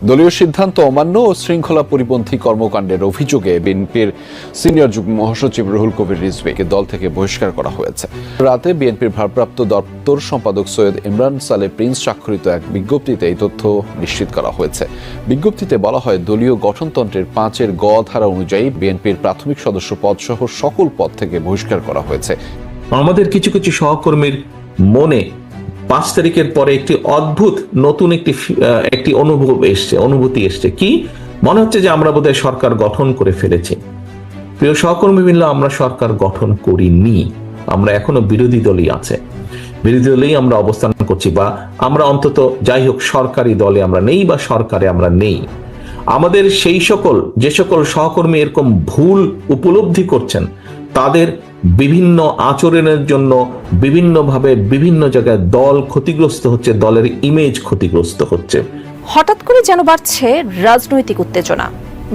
দলীয় সিদ্ধান্ত অমান্য ও শৃঙ্খলা পরিপন্থী কর্মকাণ্ডের অভিযোগে বিএনপির সিনিয়র যুগ্ম মহাসচিব রুহুল কবির রিজভীকে দল থেকে বহিষ্কার করা হয়েছে। রাতে বিএনপির ভারপ্রাপ্ত দপ্তর সম্পাদক সৈয়দ ইমরান সালে প্রিন্স স্বাক্ষরিত এক বিজ্ঞপ্তিতে এই তথ্য নিশ্চিত করা হয়েছে। বিজ্ঞপ্তিতে বলা হয়, দলীয় গঠনতন্ত্রের 5-এর গ ধারা অনুযায়ী বিএনপির প্রাথমিক সদস্য পদ সহ সকল পদ থেকে বহিষ্কার করা হয়েছে। আমাদের কিছু কিছু সহকর্মীর মনে 5 তারিখের পরে একটি অদ্ভুত নতুন একটি অনুভূতি এসছে। কি মনে হচ্ছে যে আমরা বোধহয় সরকার গঠন করে ফেলেছি। প্রিয় সহকর্মী মিলে, আমরা সরকার গঠন করিনি। আমরা এখনো বিরোধী দলই আছে, বিরোধী দলেই আমরা অবস্থান করছি, বা আমরা অন্তত যাই হোক সরকারি দলে আমরা নেই বা সরকারে আমরা নেই। আমাদের যে সকল সহকর্মী এরকম ভুল উপলব্ধি করছেন, তাদের বিভিন্ন আচরণের জন্য বিভিন্নভাবে বিভিন্ন জায়গায় দল ক্ষতিগ্রস্ত হচ্ছে, দলের ইমেজ ক্ষতিগ্রস্ত হচ্ছে। হঠাৎ করে যেন বাড়ছে রাজনৈতিক উত্তেজনা।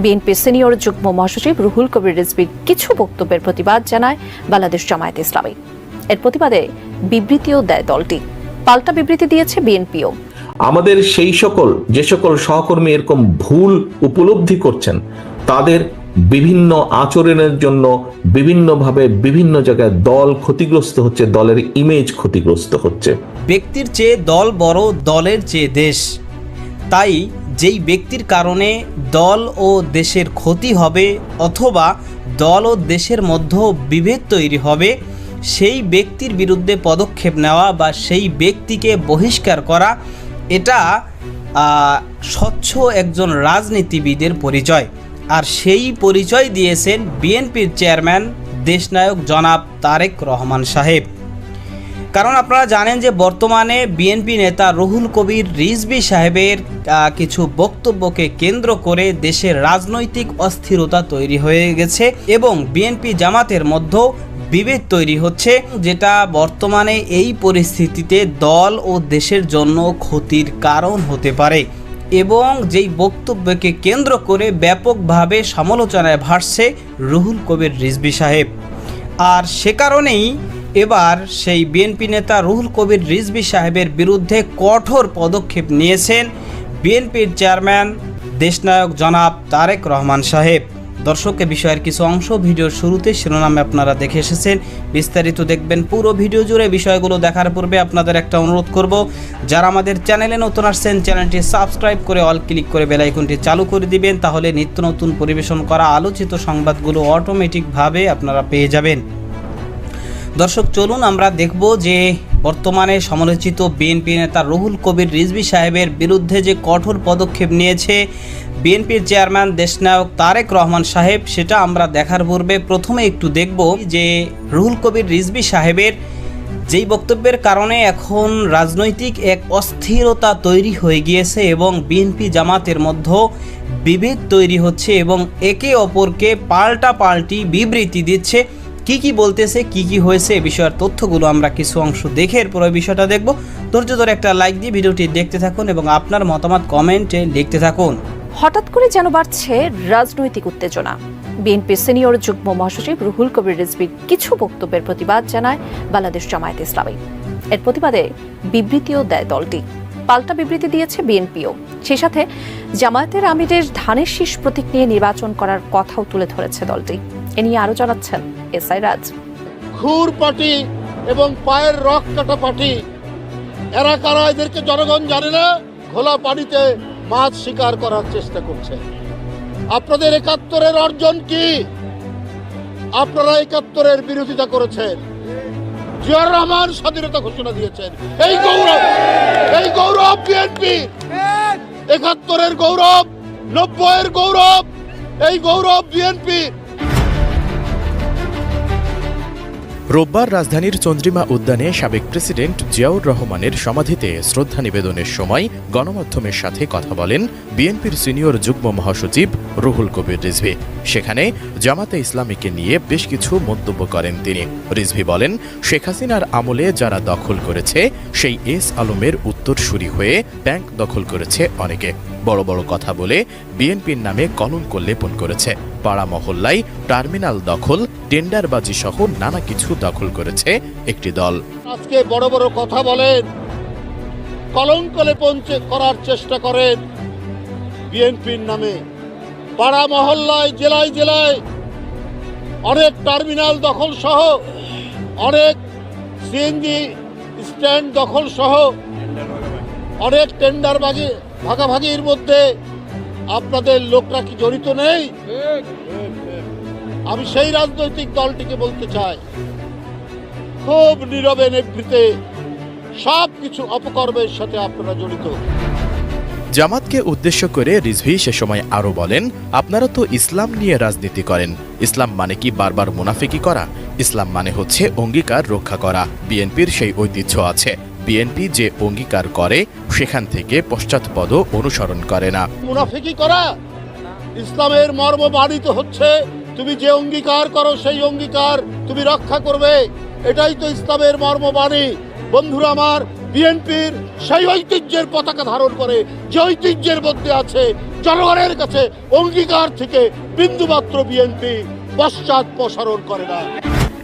বিএনপির সিনিয়র যুগ্ম মহাসচিব রুহুল কবির রিজভীর কিছু বক্তব্যের প্রতিবাদ জানায় বাংলাদেশ জামায়াতে ইসলামী। এর প্রতিবাদে বিবৃতিও দেয় দলটি, পাল্টা বিবৃতি দিয়েছে বিএনপিও। আমাদের যে সকল সহকর্মী এরকম ভুল উপলব্ধি করছেন, তাদের বিভিন্ন আচরণের জন্য বিভিন্নভাবে বিভিন্ন জায়গায় দল ক্ষতিগ্রস্ত হচ্ছে, দলের ইমেজ ক্ষতিগ্রস্ত হচ্ছে। ব্যক্তির চেয়ে দল বড়, দলের চেয়ে দেশ। তাই যেই ব্যক্তির কারণে দল ও দেশের ক্ষতি হবে অথবা দল ও দেশের মধ্যে বিভেদ তৈরি হবে, সেই ব্যক্তির বিরুদ্ধে পদক্ষেপ নেওয়া বা সেই ব্যক্তিকে বহিষ্কার করা, এটা স্বচ্ছ একজন রাজনীতিবিদের পরিচয়। আর সেই পরিচয় দিয়েছেন বিএনপির চেয়ারম্যান দেশনায়ক জনাব তারেক রহমান সাহেব। কারণ আপনারা জানেন যে বর্তমানে বিএনপি নেতা রুহুল কবির রিজভী সাহেবের কিছু বক্তব্যকে কেন্দ্র করে দেশের রাজনৈতিক অস্থিরতা তৈরি হয়ে গেছে এবং বিএনপি জামাতের মধ্যেও বিভেদ তৈরি হচ্ছে, যেটা বর্তমানে এই পরিস্থিতিতে দল ও দেশের জন্য ক্ষতির কারণ হতে পারে। এবং যেই বক্তব্যকে কেন্দ্র করে ব্যাপকভাবে সমালোচনায় ভাসছে রুহুল কবির রিজভী সাহেব। আর সে কারণেই এবার সেই বিএনপি নেতা রুহুল কবির রিজভী সাহেবের বিরুদ্ধে কঠোর পদক্ষেপ নিয়েছেন বিএনপির চেয়ারম্যান দেশনায়ক জনাব তারেক রহমান সাহেব। দর্শকের বিষয়ের কিছু অংশ ভিডিওর শুরুতে শিরোনামে আপনারা দেখে এসেছেন, বিস্তারিত দেখবেন পুরো ভিডিও জুড়ে। বিষয়গুলো দেখার পূর্বে আপনাদের একটা অনুরোধ করব, যারা আমাদের চ্যানেলে নতুন আসছেন চ্যানেলটি সাবস্ক্রাইব করে অল ক্লিক করে বেল আইকনটি চালু করে দিবেন, তাহলে নিত্য নতুন পরিবেশন করা আলোচিত সংবাদগুলো অটোমেটিকভাবে আপনারা পেয়ে যাবেন। দর্শক, চলুন আমরা দেখব যে বর্তমানে সমালোচিত বিএনপি নেতা রুহুল কবির রিজভী সাহেবের বিরুদ্ধে যে কঠোর পদক্ষেপ নিয়েছে বিএনপির চেয়ারম্যান দেশনায়ক তারেক রহমান সাহেব, সেটা আমরা দেখার পূর্বে প্রথমে একটু দেখব যে রুহুল কবির রিজভী সাহেবের যেই বক্তব্যের কারণে এখন রাজনৈতিক এক অস্থিরতা তৈরি হয়ে গিয়েছে এবং বিএনপি জামাতের মধ্যে বিভেদ তৈরি হচ্ছে এবং একে অপরকে পাল্টাপাল্টি বিবৃতি দিচ্ছে। কি বলতেছে, কি হয়েছে, এ বিষয়ের তথ্যগুলো আমরা কিছু অংশ দেখে এরপর ওই বিষয়টা দেখব। ধৈর্য ধরে একটা লাইক দিয়ে ভিডিওটি দেখতে থাকুন এবং আপনার মতামত কমেন্টে লিখতে থাকুন। হঠাৎ করে যেন বাড়ছে রাজনৈতিক উত্তেজনা। বিএনপির সিনিয়র যুগ্ম মহাসচিব রুহুল কবির রিজভীর কিছু বক্তব্যের প্রতিবাদ জানায় বাংলাদেশ জামায়াতে ইসলামী। এর প্রতিবাদে বিবৃতিও দেয় দলটি, পাল্টা বিবৃতি দিয়েছে বিএনপিও। সেই সাথে জামায়াতের আমিরের ধানের শীষ প্রতীক নিয়ে নির্বাচন করার কথাও তুলে ধরেছে দলটি। এ নিয়ে আরো জানাচ্ছেন এসআই রাজ। খুর পার্টি এবং পায়ের রক কাটা পার্টি, এরা কারা এদেরকে জনগণ জানে না। খোলা পানিতে মাছ শিকার করার চেষ্টা করছে। আপনাদের ৭১-এর অর্জন কি? আপনারা ৭১-এর বিরোধিতা করেছেন। জিয়াউর রহমান স্বাধীনতা ঘোষণা দিয়েছেন। এই গৌরব বিএনপি, ৭১-এর গৌরব, ৯০-এর গৌরব, এই গৌরব বিএনপি। রোববার রাজধানীর চন্দ্রিমা উদ্যানে সাবেক প্রেসিডেন্ট জিয়াউর রহমানের সমাধিতে শ্রদ্ধা নিবেদনের সময় গণমাধ্যমের সাথে কথা বলেন বিএনপির সিনিয়র যুগ্ম মহাসচিব রুহুল কবির রিজভী। সেখানে জামাতে ইসলামীকে নিয়ে বেশ কিছু মন্তব্য করেন তিনি। রিজভী বলেন, শেখ হাসিনার আমলে যারা দখল করেছে সেই এস আলমের উত্তরসূরি হয়ে ব্যাংক দখল করেছে অনেকে। বড় বড় কথা বলে বিএনপির নামে কলঙ্ক লেপন করেছে। পাড়া মহল্লায় টার্মিনাল দখল, টেন্ডারবাজি সহ নানা কিছু দখল করেছে একটি দল। আজকে বড় বড় কথা বলেন, কলঙ্ক লেপন করার চেষ্টা করেন, বিএনপির নামে পাড়া মহল্লায়, জেলায় জেলায় অনেক টার্মিনাল দখল সহ, অনেক সিএনজি স্ট্যান্ড দখল সহ, অনেক টেন্ডার ভাগাভাগির মধ্যে আপনাদের লোকরা কি জড়িত নেই? আমি সেই রাজনৈতিক দলটিকে বলতে চাই, খুব নীরবে নিভৃতে সব কিছু অপকর্মের সাথে আপনারা জড়িত। জামাতকে উদ্দেশ্য করে রিজভী সে সময় আরও বলেন, আপনারা তো ইসলাম নিয়ে রাজনীতি করেন। ইসলাম মানে কি বারবার মুনাফিকি করা? ইসলাম মানে হচ্ছে অঙ্গীকার রক্ষা করা। বিএনপির সেই ঐতিহ্য আছে। বিএনপি যে অঙ্গীকার করে সেখান থেকে পশ্চাৎপদ অনুসরণ করে না। মুনাফিকি করা? ইসলামের মর্ম বাণিত হচ্ছে তুমি যে অঙ্গীকার করো সেই অঙ্গীকার তুমি রক্ষা করবে, এটাই তো ইসলামের মর্মবাণী। বন্ধুরা আমার, বিএনপির সেই ঐতিহ্যের পতাকা ধারণ করে, যে ঐতিহ্যের মধ্যে আছে জনগণের কাছে অঙ্গীকার থেকে বিন্দুমাত্র বিএনপি পশ্চাৎপসারণ করে না।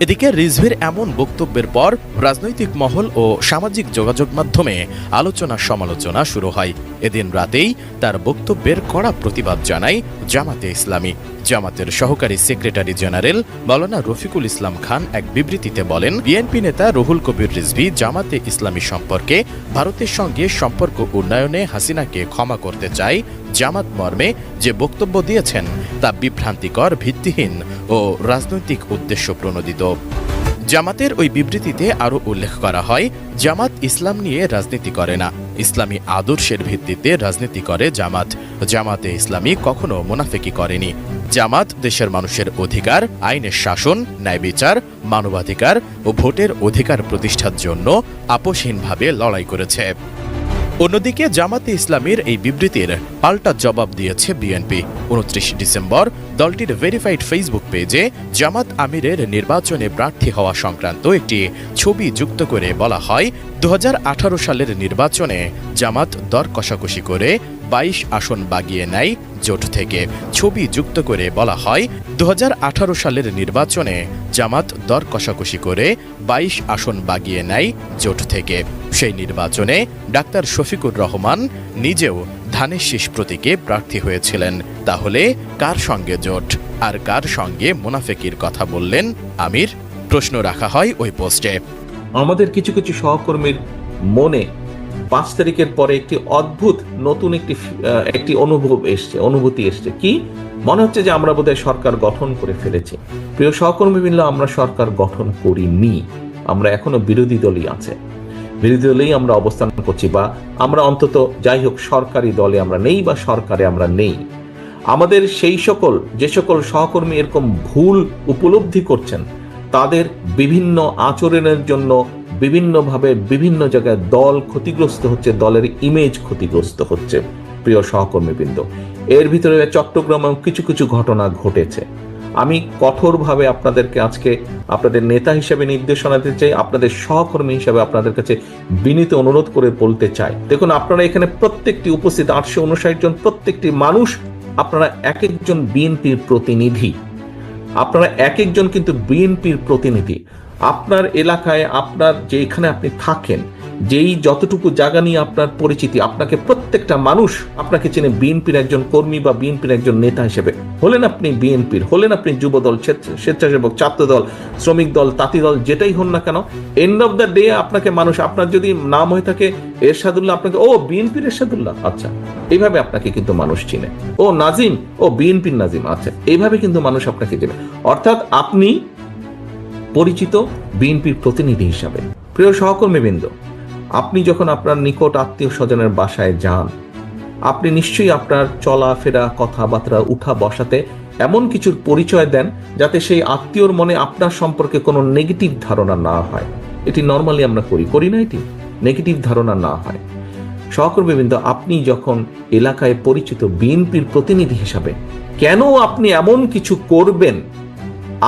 এদিকে রিজভির এমন বক্তব্যের পর রাজনৈতিক মহল ও সামাজিক যোগাযোগ মাধ্যমে আলোচনা সমালোচনা শুরু হয়। এদিন রাতেই তার বক্তব্যের কড়া প্রতিবাদ জানায় জামাতে ইসলামী। জামাতের সহকারী সেক্রেটারি জেনারেল মাওলানা রফিকুল ইসলাম খান এক বিবৃতিতে বলেন, বিএনপি নেতা রুহুল কবির রিজভী জামাতে ইসলামী সম্পর্কে ভারতের সঙ্গে সম্পর্ক উন্নয়নে হাসিনাকে ক্ষমা করতে চায়। জামাত মর্মে যে বক্তব্য দিয়েছেন তা বিভ্রান্তিকর, ভিত্তিহীন ও রাজনৈতিক উদ্দেশ্য প্রণোদিত। জামাতের ওই বিবৃতিতে আরও উল্লেখ করা হয়, জামাত ইসলাম নিয়ে রাজনীতি করে না, ইসলামী আদর্শের ভিত্তিতে রাজনীতি করে জামাত। জামাতে ইসলামী কখনো মুনাফিকি করেনি। জামাত দেশের মানুষের অধিকার, আইনের শাসন, ন্যায় বিচার, মানবাধিকার ও ভোটের অধিকার প্রতিষ্ঠার জন্য আপোষহীনভাবে লড়াই করেছে। অন্যদিকে জামাতে ইসলামীর এই বিবৃতির পাল্টা জবাব দিয়েছে বিএনপি। 29 ডিসেম্বর দলটির ভেরিফাইড ফেসবুক পেজে জামাত আমিরের নির্বাচনে প্রার্থী হওয়া সংক্রান্ত একটি ছবি যুক্ত করে বলা হয়, 2018 সালের নির্বাচনে জামাত দর কষাকষি করে 22 আসন বাগিয়ে নেয় জোট থেকে। ছবি যুক্ত করে বলা হয়, 2018 সালের নির্বাচনে জামাত দর কষাকষি করে 22 আসন বাগিয়ে নেয় জোট থেকে। সেই নির্বাচনে ডাক্তার শফিকুর রহমান নিজেও ধানের শীষ প্রতীকে প্রার্থী হয়েছিলেন। তাহলে কার সঙ্গে জোট আর কার সঙ্গে মুনাফিকির কথা বললেন আমির? প্রশ্ন রাখা হয় ওই পোস্টে। আমাদের কিছু কিছু সহকর্মীর মনে 5 তারিখের পরে একটি অদ্ভুত নতুন একটি অনুভূতি এসছে। কি মনে হচ্ছে যে আমরা বোধহয় সরকার গঠন করে ফেলেছি। প্রিয় সহকর্মীবৃন্দ, আমরা সরকার গঠন করিনি। আমরা এখনো বিরোধী দলই আছে, বিরোধী দলেই আমরা অবস্থান করছি, বা আমরা অন্তত যাই হোক সরকারি দলে আমরা নেই বা সরকারে আমরা নেই। আমাদের যে সকল সহকর্মী এরকম ভুল উপলব্ধি করছেন, তাদের বিভিন্ন আচরণের জন্য বিভিন্নভাবে বিভিন্ন জায়গায় দল ক্ষতিগ্রস্ত হচ্ছে, দলের ইমেজ ক্ষতিগ্রস্ত হচ্ছে। প্রিয় সহকর্মীবৃন্দ, এর ভিতরে চট্টগ্রামে কিছু কিছু ঘটনা ঘটেছে। আমি কঠোরভাবে আপনাদেরকে আজকে আপনাদের নেতা হিসেবে নির্দেশনা দিতে চাই, আপনাদের সহকর্মী হিসেবে আপনাদের কাছে বিনীত অনুরোধ করে বলতে চাই, দেখুন আপনারা এখানে প্রত্যেকটি উপস্থিত 859 জন প্রত্যেকটি মানুষ, আপনারা এক একজন বিএনপির প্রতিনিধি। আপনারা এক একজন কিন্তু বিএনপির প্রতিনিধি। আপনার এলাকায়, আপনার যেখানে আপনি থাকেন, যেই যতটুকু জায়গা নিয়ে আপনার পরিচিতি, আপনাকে প্রত্যেকটা মানুষ আপনাকে চেনে বিএনপির একজন কর্মী বা বিএনপির একজন নেতা হিসেবে। হলেন আপনি বিএনপির, হলেন আপনি যুবদল, স্বেচ্ছাসেবক, ছাত্রদল, শ্রমিক দল, তাঁতি দল, যেটাই হন না কেন, এন্ড অফ দ্য ডে আপনাকে মানুষ, আপনার যদি নাম হয়ে থাকে এরশাদুল্লাহ, আপনাকে ও বিএনপির এরশাদুল্লাহ, আচ্ছা, এইভাবে আপনাকে কিন্তু মানুষ চিনে। ও নাজিম, ও বিএনপির নাজিম, আচ্ছা, এইভাবে কিন্তু মানুষ আপনাকে চেনে। অর্থাৎ আপনি পরিচিত বিএনপির প্রতিনিধি হিসাবে। প্রিয় সহকর্মীবৃন্দ, আপনি যখন আপনার নিকট আত্মীয় স্বজনের বাসায় যান, আপনি নিশ্চয়ই আপনার চলাফেরা, কথাবার্তা, উঠা বসাতে এমন কিছুর পরিচয় দেন যাতে সেই আত্মীয়র মনে আপনার সম্পর্কে কোনো নেগেটিভ ধারণা না হয়। এটি নর্মালি আমরা করি না, এটি নেগেটিভ ধারণা না হয়। সহকর্মীবৃন্দ, আপনি যখন এলাকায় পরিচিত বিএনপির প্রতিনিধি হিসাবে, কেন আপনি এমন কিছু করবেন?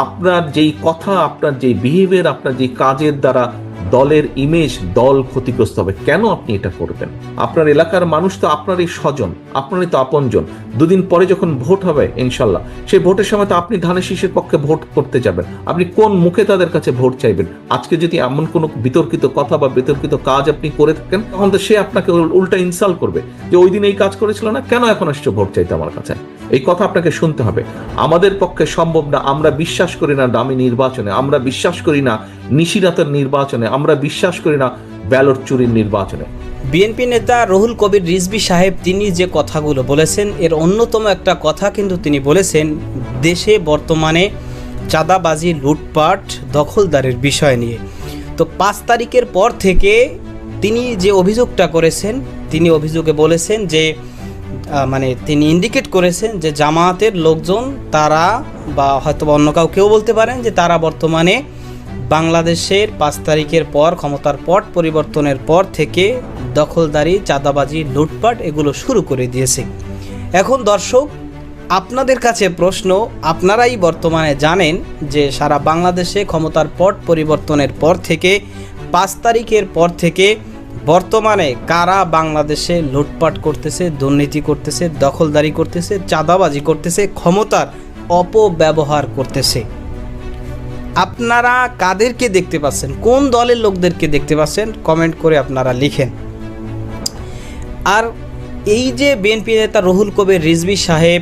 আপনার যেই কথা, আপনার যেই বিহেভিয়ার, আপনার যেই কাজের দ্বারা দলের ইমেজ, দল ক্ষতিগ্রস্ত হবে। কেন আপনি এটা করবেন? আপনার এলাকার মানুষ তো আপনারই স্বজন, আপনারই তো আপনজন। দুদিন পরে যখন ভোট হবে ইনশাল্লাহ, সেই ভোটের সময় তো আপনি ধানের শীষের পক্ষে ভোট করতে যাবেন। আপনি কোন মুখে তাদের কাছে ভোট চাইবেন? আজকে যদি এমন কোনো বিতর্কিত কথা বা বিতর্কিত কাজ আপনি করে থাকেন, তখন তো সে আপনাকে উল্টা ইনসাল্ট করবে যে ওই দিন এই কাজ করেছিল না, কেন এখন আসছে ভোট চাইতে আমার কাছে? এই কথা আপনাকে শুনতে হবে। আমাদের পক্ষে সম্ভব না। আমরা বিশ্বাস করি না দামি নির্বাচনে, আমরা বিশ্বাস করি না নিশিরাতের নির্বাচনে, আমরা বিশ্বাস করি না ব্যালট চুরির নির্বাচনে। বিএনপি নেতা রুহুল কবির রিজভী সাহেব তিনি যে কথাগুলো বলেছেন, এর অন্যতম একটা কথা কিন্তু তিনি বলেছেন দেশে বর্তমানে চাঁদাবাজি, লুটপাট, দখলদারের বিষয় নিয়ে। তো 5 তারিখের পর থেকে তিনি যে অভিযোগটা করেছেন, তিনি অভিযোগে বলেছেন যে তিনি ইন্ডিকেট করেছেন যে জামায়াতের লোকজন তারা, বা হয়তো অন্য কেউ বলতে পারেন যে তারা বর্তমানে বাংলাদেশের 5 তারিখের পর, ক্ষমতার পট পরিবর্তনের পর থেকে দখলদারি, চাঁদাবাজি, লুটপাট এগুলো শুরু করে দিয়েছে। এখন দর্শক, আপনাদের কাছে প্রশ্ন, আপনারাই বর্তমানে জানেন যে সারা বাংলাদেশে ক্ষমতার পট পরিবর্তনের পর থেকে 5 তারিখের পর থেকে বর্তমানে কারা বাংলাদেশে লুটপাট করতেছে, দুর্নীতি করতেছে, দখলদারি করতেছে, চাঁদাবাজি করতেছে, ক্ষমতার অপব্যবহার করতেছে। আপনারা কাদেরকে দেখতে পাচ্ছেন? কোন দলের লোকদেরকে দেখতে পাচ্ছেন? কমেন্ট করে আপনারা লিখেন। আর এই যে বিএনপি নেতা রুহুল কবির রিজভী সাহেব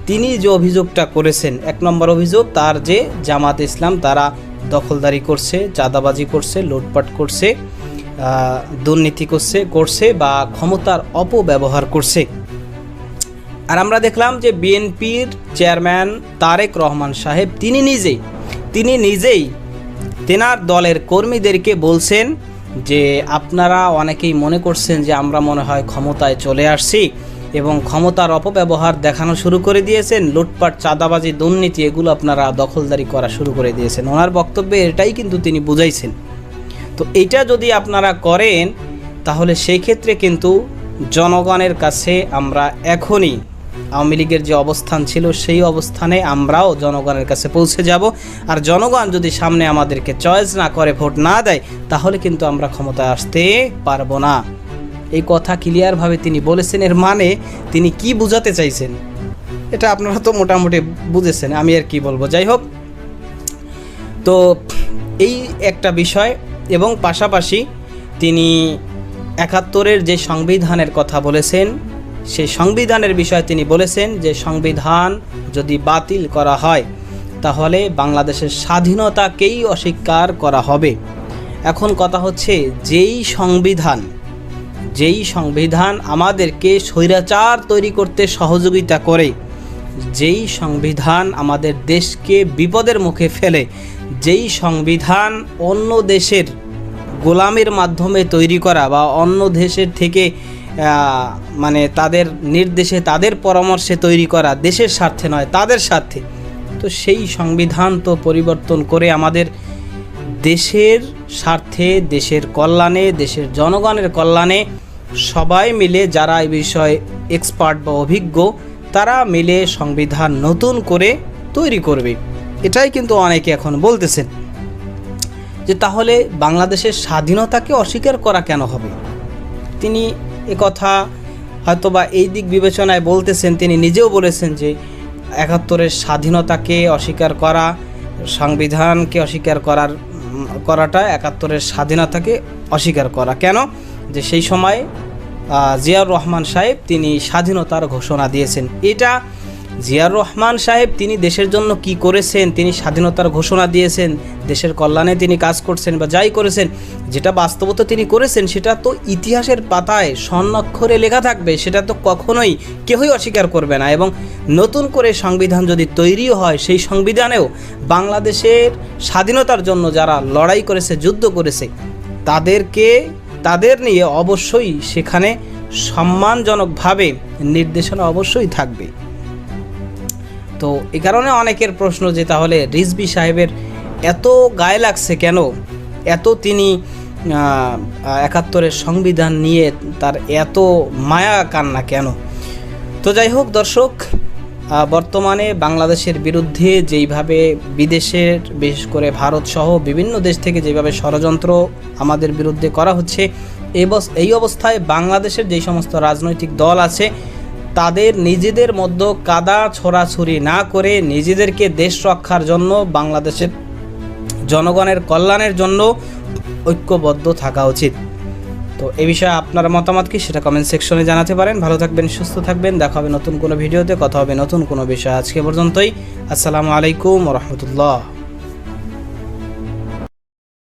তিনি যে অভিযোগটা করেছেন, 1 নম্বর অভিযোগ তার যে জামাত ইসলাম তারা দখলদারি করছে, চাঁদাবাজি করছে, লুটপাট করছে, দুর্নীতি করছে বা ক্ষমতার অপব্যবহার করছে। আর আমরা দেখলাম যে বিএনপির চেয়ারম্যান তারেক রহমান সাহেব তিনি নিজেই তেনার দলের কর্মীদেরকে বলছেন যে আপনারা অনেকেই মনে করছেন যে আমরা মনে হয় ক্ষমতায় চলে আসছি এবং ক্ষমতার অপব্যবহার দেখানো শুরু করে দিয়েছেন, লুটপাট, চাঁদাবাজি, দুর্নীতি এগুলো আপনারা দখলদারি করা শুরু করে দিয়েছেন। ওনার বক্তব্যে এটাই কিন্তু তিনি বুঝাইছেন। তো এইটা যদি আপনারা করেন তাহলে সেই ক্ষেত্রে কিন্তু জনগণের কাছে আমরা এখনই আওয়ামী লীগের যে অবস্থান ছিল সেই অবস্থানে আমরাও জনগণের কাছে পৌঁছে যাব। আর জনগণ যদি সামনে আমাদেরকে চয়েস না করে, ভোট না দেয়, তাহলে কিন্তু আমরা ক্ষমতায় আসতে পারবো না। এই কথা ক্লিয়ারভাবে তিনি বলেছেন। এর মানে তিনি কি বোঝাতে চাইছেন এটা আপনারা তো মোটামুটি বুঝেছেন, আমি আর কি বলবো। যাই হোক, তো এই একটা বিষয়। এবং পাশাপাশি তিনি 71-এর যে সংবিধানের কথা বলেছেন, সেই সংবিধানের বিষয়ে তিনি বলেছেন যে সংবিধান যদি বাতিল করা হয় তাহলে বাংলাদেশের স্বাধীনতাকেই অস্বীকার করা হবে। এখন কথা হচ্ছে যেই সংবিধান আমাদেরকে স্বৈরাচার তৈরি করতে সহযোগিতা করে, যেই সংবিধান আমাদের দেশকে বিপদের মুখে ফেলে, যেই সংবিধান অন্য দেশের গোলামের মাধ্যমে তৈরি করা বা অন্য দেশের থেকে তাদের নির্দেশে, তাদের পরামর্শে তৈরি করা, দেশের স্বার্থে নয়, তাদের স্বার্থে, তো সেই সংবিধান তো পরিবর্তন করে আমাদের দেশের স্বার্থে, দেশের কল্যাণে, দেশের জনগণের কল্যাণে সবাই মিলে, যারা এই বিষয়ে এক্সপার্ট বা অভিজ্ঞ, তারা মিলে সংবিধান নতুন করে তৈরি করবে। এটাই কিন্তু অনেকে এখন বলতেছেন যে তাহলে বাংলাদেশের স্বাধীনতাকে অস্বীকার করা কেন হবে? তিনি কথা হয়তোবা এই দিক বিবেচনায় বলতেছেন। তিনি নিজেও বলেছেন যে 71-এর স্বাধীনতাকে অস্বীকার করা, সংবিধানকে অস্বীকার করাটা 71-এর স্বাধীনতাকে অস্বীকার করা। কেন? যে সেই সময় জিয়াউর রহমান সাহেব তিনি স্বাধীনতার ঘোষণা দিয়েছেন। এটা জিয়াউর রহমান সাহেব তিনি দেশের জন্য কি করেছেন, তিনি স্বাধীনতার ঘোষণা দিয়েছেন, দেশের কল্যাণে তিনি কাজ করছেন বা যাই করেছেন, যেটা বাস্তবতা তিনি করেছেন সেটা তো ইতিহাসের পাতায় স্বর্ণাক্ষরে লেখা থাকবে, সেটা তো কখনোই কেউই অস্বীকার করবে না। এবং নতুন করে সংবিধান যদি তৈরিও হয়, সেই সংবিধানেও বাংলাদেশের স্বাধীনতার জন্য যারা লড়াই করেছে, যুদ্ধ করেছে, তাদের নিয়ে অবশ্যই সেখানে সম্মানজনকভাবে নির্দেশনা অবশ্যই থাকবে। তো এই কারণে অনেকের প্রশ্ন যে তাহলে রিজভী সাহেবের এত গায়ে লাগছে কেন, এত তিনি 71-এর সংবিধান নিয়ে তার এত মায়া কান্না কেন? তো যাই হোক দর্শক, বর্তমানে বাংলাদেশের বিরুদ্ধে যেইভাবে বিদেশের বিশেষ করে ভারত সহ বিভিন্ন দেশ থেকে যেভাবে ষড়যন্ত্র আমাদের বিরুদ্ধে করা হচ্ছে, এই অবস্থায় বাংলাদেশের যেই সমস্ত রাজনৈতিক দল আছে তাদের নিজেদের মধ্যে কাদা ছোড়াছুরি না করে নিজেদেরকে দেশ রক্ষার জন্য, বাংলাদেশের জনগণের কল্যাণের জন্য ঐক্যবদ্ধ থাকা উচিত। তো এই বিষয়ে আপনার মতামত কি সেটা কমেন্ট সেকশনে জানাতে পারেন। ভালো থাকবেন, সুস্থ থাকবেন, দেখা হবে নতুন কোনো ভিডিওতে, কথা হবে নতুন কোনো বিষয়। আজকে পর্যন্তই, আসসালামু আলাইকুম ওয়া রাহমাতুল্লাহ।